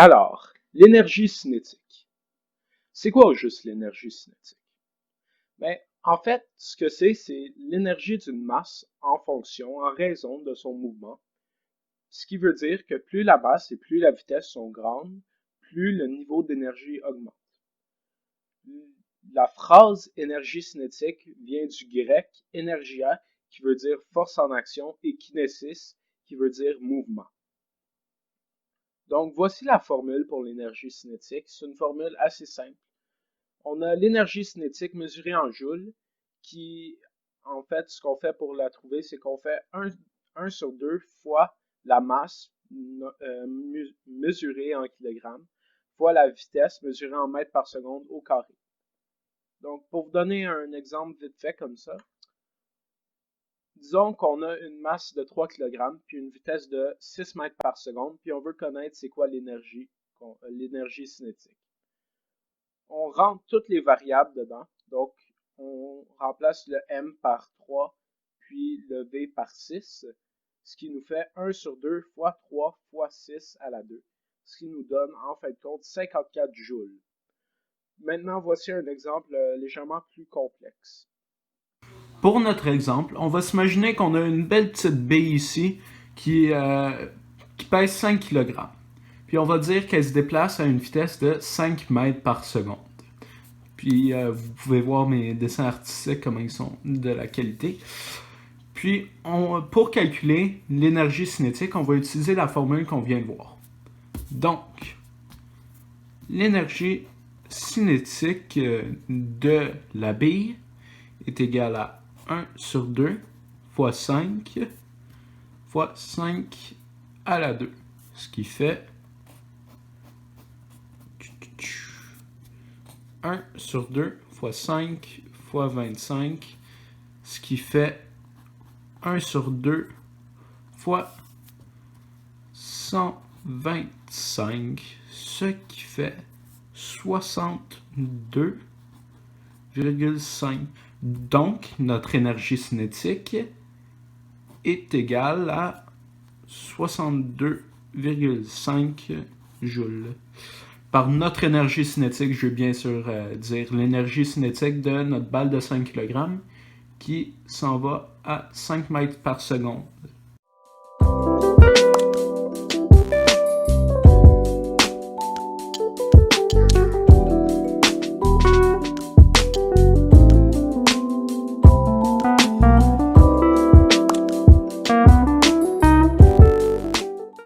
Alors, l'énergie cinétique. C'est quoi au juste l'énergie cinétique? Ben, en fait, ce que c'est l'énergie d'une masse en fonction, en raison de son mouvement. Ce qui veut dire que plus la masse et plus la vitesse sont grandes, plus le niveau d'énergie augmente. La phrase énergie cinétique vient du grec energia, qui veut dire force en action, et kinesis, qui veut dire mouvement. Donc, voici la formule pour l'énergie cinétique. C'est une formule assez simple. On a l'énergie cinétique mesurée en joules, qui, en fait, ce qu'on fait pour la trouver, c'est qu'on fait 1 sur 2 fois la masse mesurée en kilogrammes, fois la vitesse mesurée en mètres par seconde au carré. Donc, pour vous donner un exemple vite fait comme ça, disons qu'on a une masse de 3 kg puis une vitesse de 6 mètres par seconde, puis on veut connaître c'est quoi l'énergie cinétique. On rentre toutes les variables dedans. Donc, on remplace le m par 3, puis le v par 6, ce qui nous fait 1 sur 2 fois 3 fois 6 à la 2, ce qui nous donne en fin de compte 54 joules. Maintenant, voici un exemple légèrement plus complexe. Pour notre exemple, on va s'imaginer qu'on a une belle petite bille ici qui pèse 5 kg. Puis on va dire qu'elle se déplace à une vitesse de 5 mètres par seconde. Puis vous pouvez voir mes dessins artistiques, comment ils sont de la qualité. Puis pour calculer l'énergie cinétique, on va utiliser la formule qu'on vient de voir. Donc, l'énergie cinétique de la bille est égale à 1 sur 2 fois 5 fois 5 à la 2. Ce qui fait 1 sur 2 fois 5 fois 25. Ce qui fait 1 sur 2 fois 125. Ce qui fait 62,5. Donc, notre énergie cinétique est égale à 62,5 joules. Par notre énergie cinétique, je veux bien sûr dire l'énergie cinétique de notre balle de 5 kg qui s'en va à 5 mètres par seconde.